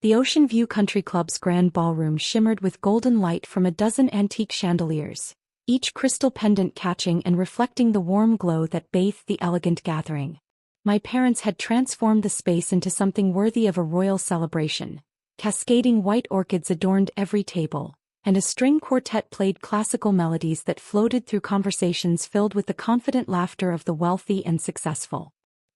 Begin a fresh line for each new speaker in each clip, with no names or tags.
The Ocean View Country Club's grand ballroom shimmered with golden light from a dozen antique chandeliers, each crystal pendant catching and reflecting the warm glow that bathed the elegant gathering. My parents had transformed the space into something worthy of a royal celebration. Cascading white orchids adorned every table, and a string quartet played classical melodies that floated through conversations filled with the confident laughter of the wealthy and successful.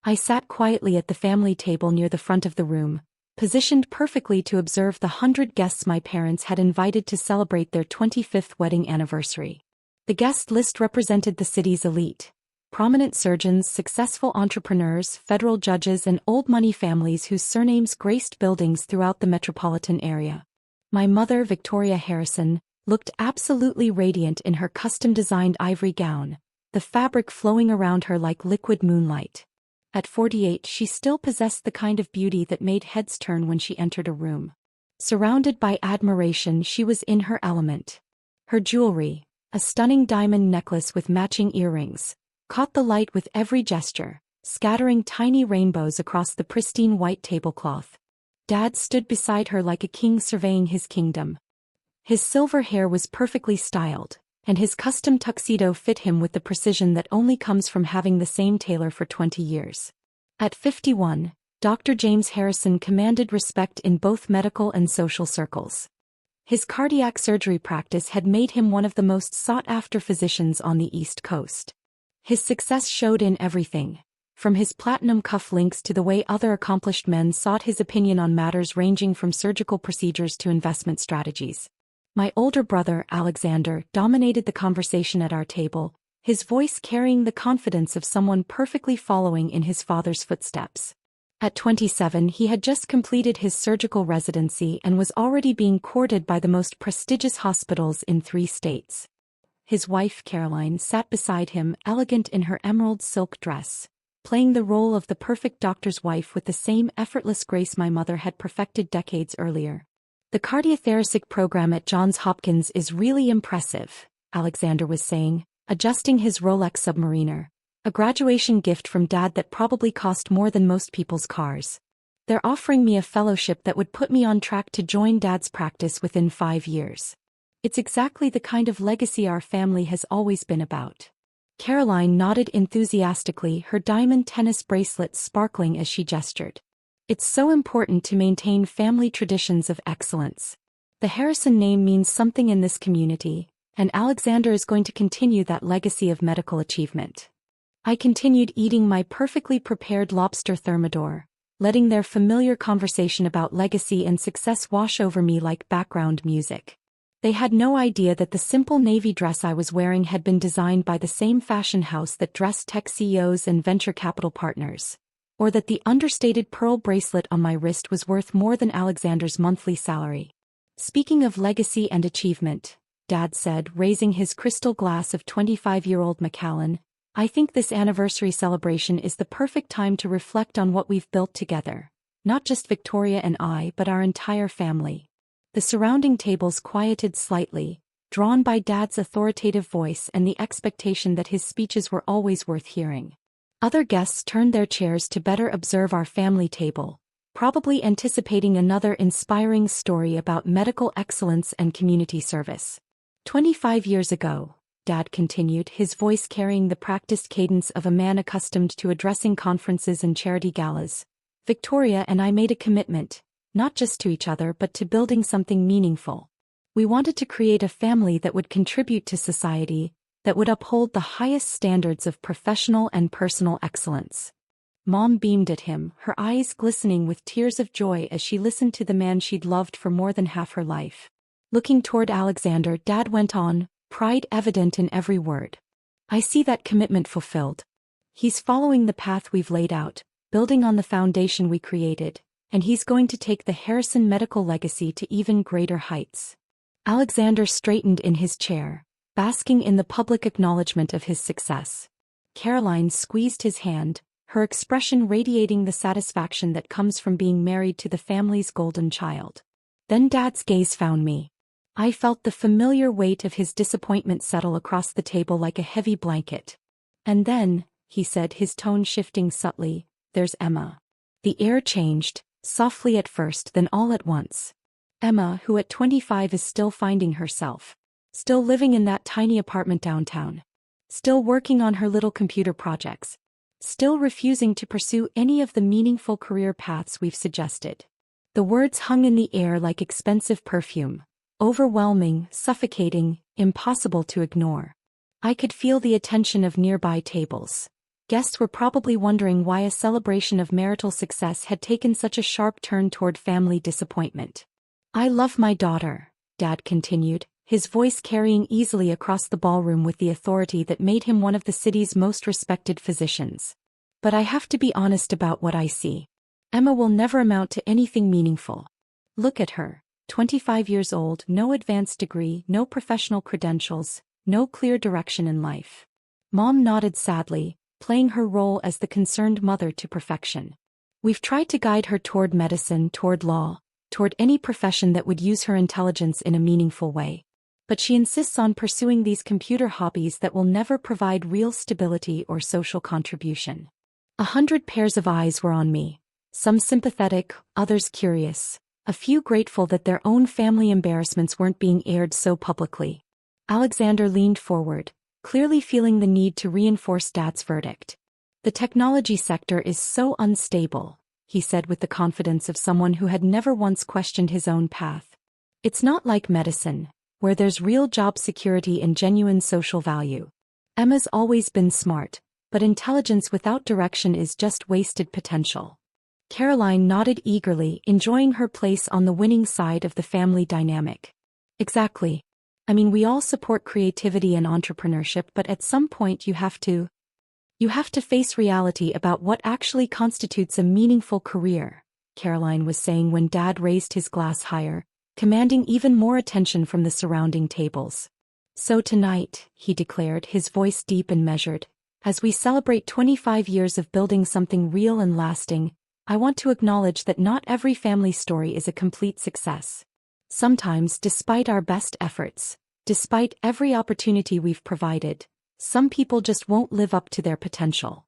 I sat quietly at the family table near the front of the room, positioned perfectly to observe the 100 guests my parents had invited to celebrate their 25th wedding anniversary. The guest list represented the city's elite: prominent surgeons, successful entrepreneurs, federal judges, and old money families whose surnames graced buildings throughout the metropolitan area. My mother, Victoria Harrison, looked absolutely radiant in her custom-designed ivory gown, the fabric flowing around her like liquid moonlight. At 48, she still possessed the kind of beauty that made heads turn when she entered a room. Surrounded by admiration, she was in her element. Her jewelry, a stunning diamond necklace with matching earrings, caught the light with every gesture, scattering tiny rainbows across the pristine white tablecloth. Dad stood beside her like a king surveying his kingdom. His silver hair was perfectly styled, and his custom tuxedo fit him with the precision that only comes from having the same tailor for 20 years. At 51, Dr. James Harrison commanded respect in both medical and social circles. His cardiac surgery practice had made him one of the most sought-after physicians on the East Coast. His success showed in everything, from his platinum cuff links to the way other accomplished men sought his opinion on matters ranging from surgical procedures to investment strategies. My older brother, Alexander, dominated the conversation at our table, his voice carrying the confidence of someone perfectly following in his father's footsteps. At 27, he had just completed his surgical residency and was already being courted by the most prestigious hospitals in 3 states. His wife, Caroline, sat beside him, elegant in her emerald silk dress, playing the role of the perfect doctor's wife with the same effortless grace my mother had perfected decades earlier. "The cardiothoracic program at Johns Hopkins is really impressive," Alexander was saying, adjusting his Rolex Submariner, a graduation gift from Dad that probably cost more than most people's cars. "They're offering me a fellowship that would put me on track to join Dad's practice within 5 years. It's exactly the kind of legacy our family has always been about." Caroline nodded enthusiastically, her diamond tennis bracelet sparkling as she gestured. "It's so important to maintain family traditions of excellence. The Harrison name means something in this community, and Alexander is going to continue that legacy of medical achievement." I continued eating my perfectly prepared lobster thermidor, letting their familiar conversation about legacy and success wash over me like background music. They had no idea that the simple navy dress I was wearing had been designed by the same fashion house that dressed tech CEOs and venture capital partners, or that the understated pearl bracelet on my wrist was worth more than Alexander's monthly salary. "Speaking of legacy and achievement," Dad said, raising his crystal glass of 25-year-old Macallan, "I think this anniversary celebration is the perfect time to reflect on what we've built together, not just Victoria and I but our entire family." The surrounding tables quieted slightly, drawn by Dad's authoritative voice and the expectation that his speeches were always worth hearing. Other guests turned their chairs to better observe our family table, probably anticipating another inspiring story about medical excellence and community service. 25 years ago," Dad continued, his voice carrying the practiced cadence of a man accustomed to addressing conferences and charity galas, "Victoria and I made a commitment, not just to each other but to building something meaningful. We wanted to create a family that would contribute to society, that would uphold the highest standards of professional and personal excellence." Mom beamed at him, her eyes glistening with tears of joy as she listened to the man she'd loved for more than half her life. Looking toward Alexander, Dad went on, pride evident in every word. "I see that commitment fulfilled. He's following the path we've laid out, building on the foundation we created, and he's going to take the Harrison medical legacy to even greater heights." Alexander straightened in his chair, basking in the public acknowledgement of his success. Caroline squeezed his hand, her expression radiating the satisfaction that comes from being married to the family's golden child. Then Dad's gaze found me. I felt the familiar weight of his disappointment settle across the table like a heavy blanket. "And then," he said, his tone shifting subtly, "there's Emma." The air changed, softly at first, then all at once. Emma, who at 25 is still finding herself. Still living in that tiny apartment downtown. Still working on her little computer projects. Still refusing to pursue any of the meaningful career paths we've suggested. The words hung in the air like expensive perfume. Overwhelming, suffocating, impossible to ignore. I could feel the attention of nearby tables. Guests were probably wondering why a celebration of marital success had taken such a sharp turn toward family disappointment. I love my daughter, Dad continued, his voice carrying easily across the ballroom with the authority that made him one of the city's most respected physicians. But I have to be honest about what I see. Emma will never amount to anything meaningful. Look at her, 25 years old, no advanced degree, no professional credentials, no clear direction in life. Mom nodded sadly, playing her role as the concerned mother to perfection. We've tried to guide her toward medicine, toward law, toward any profession that would use her intelligence in a meaningful way. But she insists on pursuing these computer hobbies that will never provide real stability or social contribution. 100 pairs of eyes were on me, some sympathetic, others curious, a few grateful that their own family embarrassments weren't being aired so publicly. Alexander leaned forward, clearly feeling the need to reinforce Dad's verdict. The technology sector is so unstable, he said with the confidence of someone who had never once questioned his own path. It's not like medicine, where there's real job security and genuine social value. Emma's always been smart, but intelligence without direction is just wasted potential. Caroline nodded eagerly, enjoying her place on the winning side of the family dynamic. Exactly. I mean, we all support creativity and entrepreneurship, but at some point you have to face reality about what actually constitutes a meaningful career, Caroline was saying when Dad raised his glass higher, commanding even more attention from the surrounding tables. So tonight, he declared, his voice deep and measured, as we celebrate 25 years of building something real and lasting, I want to acknowledge that not every family story is a complete success. Sometimes, despite our best efforts, despite every opportunity we've provided, some people just won't live up to their potential.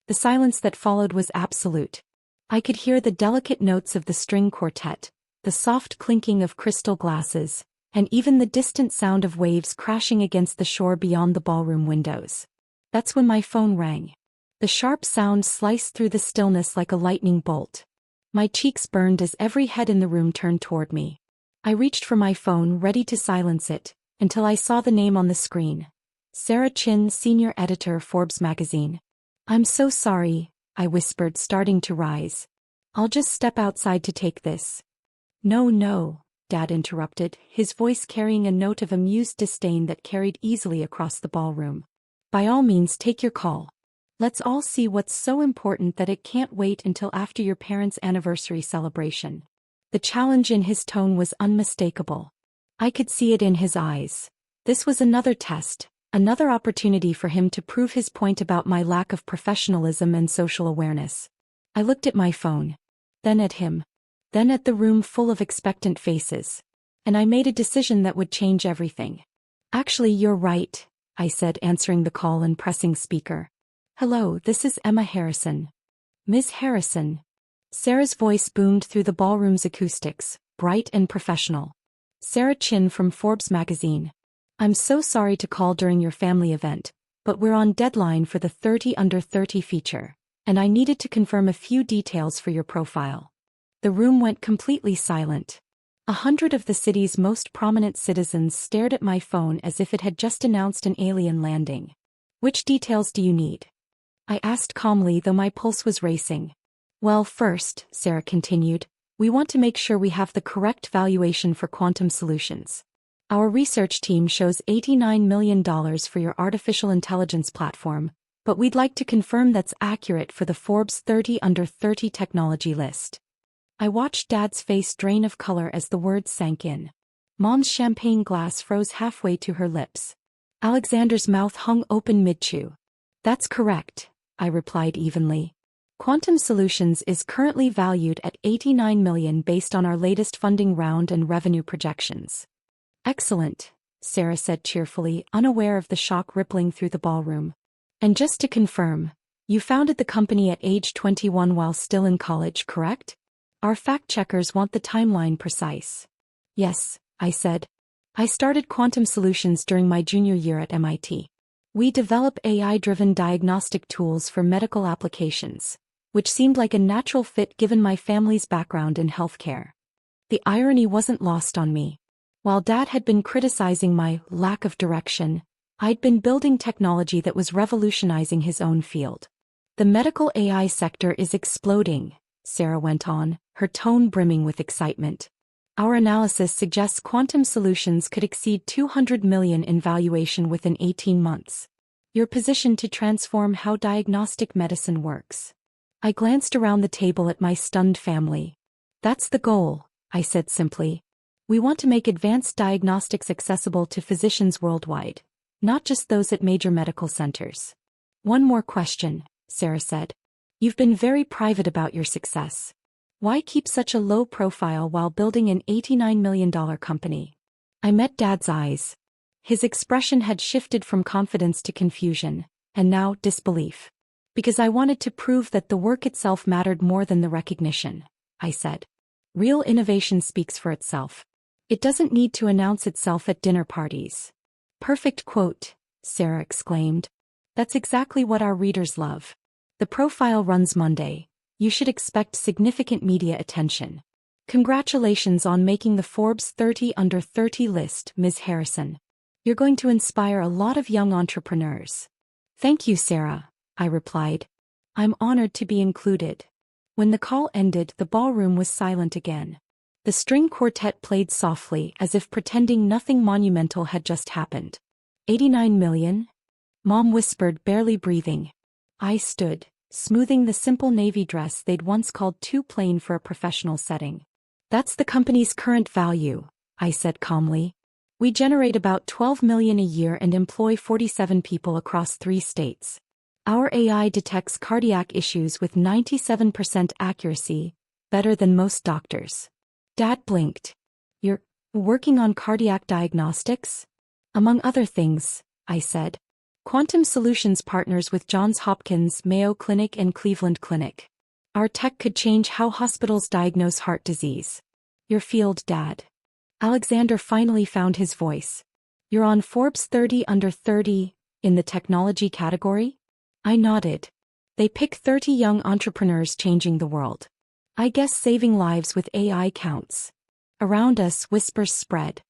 The silence that followed was absolute. I could hear the delicate notes of the string quartet, the soft clinking of crystal glasses, and even the distant sound of waves crashing against the shore beyond the ballroom windows. That's when my phone rang. The sharp sound sliced through the stillness like a lightning bolt. My cheeks burned as every head in the room turned toward me. I reached for my phone, ready to silence it, until I saw the name on the screen. Sarah Chin, senior editor, Forbes magazine. I'm so sorry, I whispered, starting to rise. I'll just step outside to take this. No, Dad interrupted, his voice carrying a note of amused disdain that carried easily across the ballroom. By all means, take your call. Let's all see what's so important that it can't wait until after your parents' anniversary celebration. The challenge in his tone was unmistakable. I could see it in his eyes. This was another test, another opportunity for him to prove his point about my lack of professionalism and social awareness. I looked at my phone. Then at him. Then at the room full of expectant faces. And I made a decision that would change everything. Actually, you're right, I said, answering the call and pressing speaker. Hello, this is Emma Harrison. Ms. Harrison. Sarah's voice boomed through the ballroom's acoustics, bright and professional. Sarah Chin from Forbes magazine. I'm so sorry to call during your family event, but we're on deadline for the 30 under 30 feature, and I needed to confirm a few details for your profile. The room went completely silent. 100 of the city's most prominent citizens stared at my phone as if it had just announced an alien landing. Which details do you need? I asked calmly, though my pulse was racing. Well, first, Sarah continued, we want to make sure we have the correct valuation for quantum solutions. Our research team shows $89 million for your artificial intelligence platform, but we'd like to confirm that's accurate for the Forbes 30 under 30 technology list. I watched Dad's face drain of color as the words sank in. Mom's champagne glass froze halfway to her lips. Alexander's mouth hung open mid-chew. That's correct, I replied evenly. Quantum Solutions is currently valued at $89 million based on our latest funding round and revenue projections. Excellent, Sarah said cheerfully, unaware of the shock rippling through the ballroom. And just to confirm, you founded the company at age 21 while still in college, correct? Our fact-checkers want the timeline precise. Yes, I said. I started quantum solutions during my junior year at MIT. We develop AI-driven diagnostic tools for medical applications, which seemed like a natural fit given my family's background in healthcare. The irony wasn't lost on me. While Dad had been criticizing my lack of direction, I'd been building technology that was revolutionizing his own field. The medical AI sector is exploding, Sarah went on, her tone brimming with excitement. Our analysis suggests quantum solutions could exceed $200 million in valuation within 18 months. You're positioned to transform how diagnostic medicine works. I glanced around the table at my stunned family. That's the goal, I said simply. We want to make advanced diagnostics accessible to physicians worldwide, not just those at major medical centers. One more question, Sarah said. You've been very private about your success. Why keep such a low profile while building an $89 million company? I met Dad's eyes. His expression had shifted from confidence to confusion, and now disbelief. Because I wanted to prove that the work itself mattered more than the recognition, I said. Real innovation speaks for itself. It doesn't need to announce itself at dinner parties. Perfect quote, Sarah exclaimed. That's exactly what our readers love. The profile runs Monday. You should expect significant media attention. Congratulations on making the Forbes 30 Under 30 list, Ms. Harrison. You're going to inspire a lot of young entrepreneurs. Thank you, Sarah, I replied. I'm honored to be included. When the call ended, the ballroom was silent again. The string quartet played softly as if pretending nothing monumental had just happened. 89 million? Mom whispered, barely breathing. I stood, smoothing the simple navy dress they'd once called too plain for a professional setting. That's the company's current value, I said calmly. We generate about 12 million a year and employ 47 people across 3 states. Our AI detects cardiac issues with 97% accuracy, better than most doctors. Dad blinked. You're working on cardiac diagnostics? Among other things, I said. Quantum Solutions partners with Johns Hopkins, Mayo Clinic and Cleveland Clinic. Our tech could change how hospitals diagnose heart disease. Your field, Dad. Alexander finally found his voice. You're on Forbes 30 Under 30, in the technology category? I nodded. They pick 30 young entrepreneurs changing the world. I guess saving lives with AI counts. Around us, whispers spread.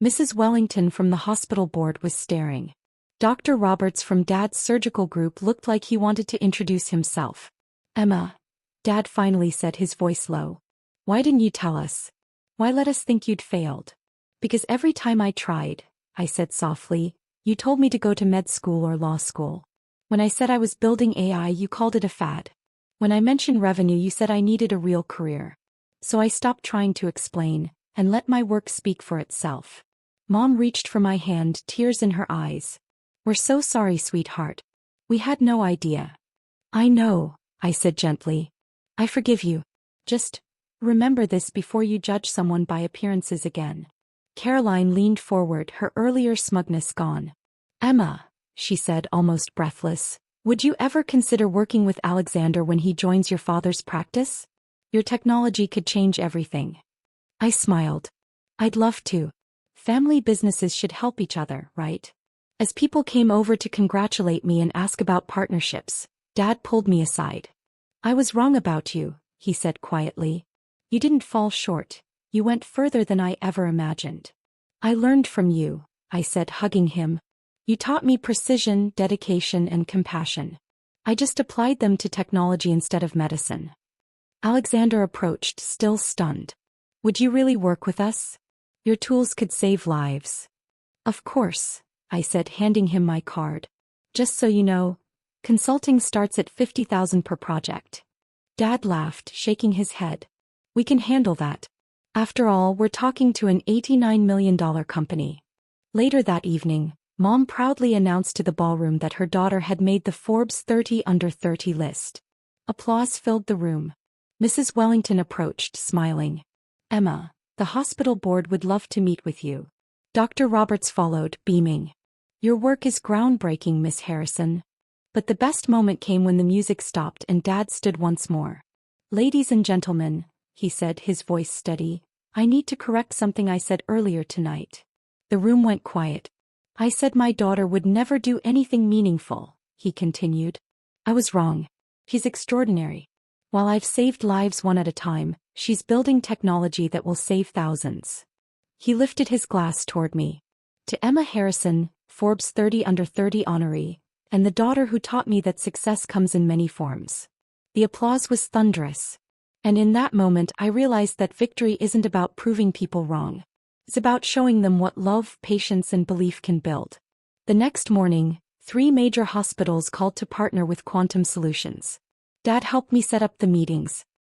Mrs. Wellington from the hospital board was staring. Dr. Roberts from Dad's surgical group looked like he wanted to introduce himself. Emma, Dad finally said, his voice low. Why didn't you tell us? Why let us think you'd failed? Because every time I tried, I said softly, you told me to go to med school or law school. When I said I was building AI, you called it a fad. When I mentioned revenue, you said I needed a real career. So I stopped trying to explain, and let my work speak for itself. Mom reached for my hand, tears in her eyes. We're so sorry, sweetheart. We had no idea. I know, I said gently. I forgive you. Just remember this before you judge someone by appearances again. Caroline leaned forward, her earlier smugness gone. Emma, she said, almost breathless, would you ever consider working with Alexander when he joins your father's practice? Your technology could change everything. I smiled. I'd love to. Family businesses should help each other, right? As people came over to congratulate me and ask about partnerships, Dad pulled me aside. I was wrong about you, he said quietly. You didn't fall short. You went further than I ever imagined. I learned from you, I said, hugging him. You taught me precision, dedication, and compassion. I just applied them to technology instead of medicine. Alexander approached, still stunned. Would you really work with us? Your tools could save lives. Of course, I said, handing him my card. Just so you know, consulting starts at $50,000 per project. Dad laughed, shaking his head. We can handle that. After all, we're talking to an $89 million company. Later that evening, Mom proudly announced to the ballroom that her daughter had made the Forbes 30 Under 30 list. Applause filled the room. Mrs. Wellington approached, smiling. Emma, the hospital board would love to meet with you. Dr. Roberts followed, beaming. Your work is groundbreaking, Miss Harrison. But the best moment came when the music stopped and Dad stood once more. Ladies and gentlemen, he said, his voice steady. I need to correct something I said earlier tonight. The room went quiet. I said my daughter would never do anything meaningful, he continued. I was wrong. She's extraordinary. While I've saved lives one at a time, she's building technology that will save thousands. He lifted his glass toward me. To Emma Harrison, Forbes 30 under 30 honoree, and the daughter who taught me that success comes in many forms. The applause was thunderous. And in that moment I realized that victory isn't about proving people wrong. It's about showing them what love, patience, and belief can build. The next morning, 3 major hospitals called to partner with Quantum Solutions. Dad helped me set up the meetings,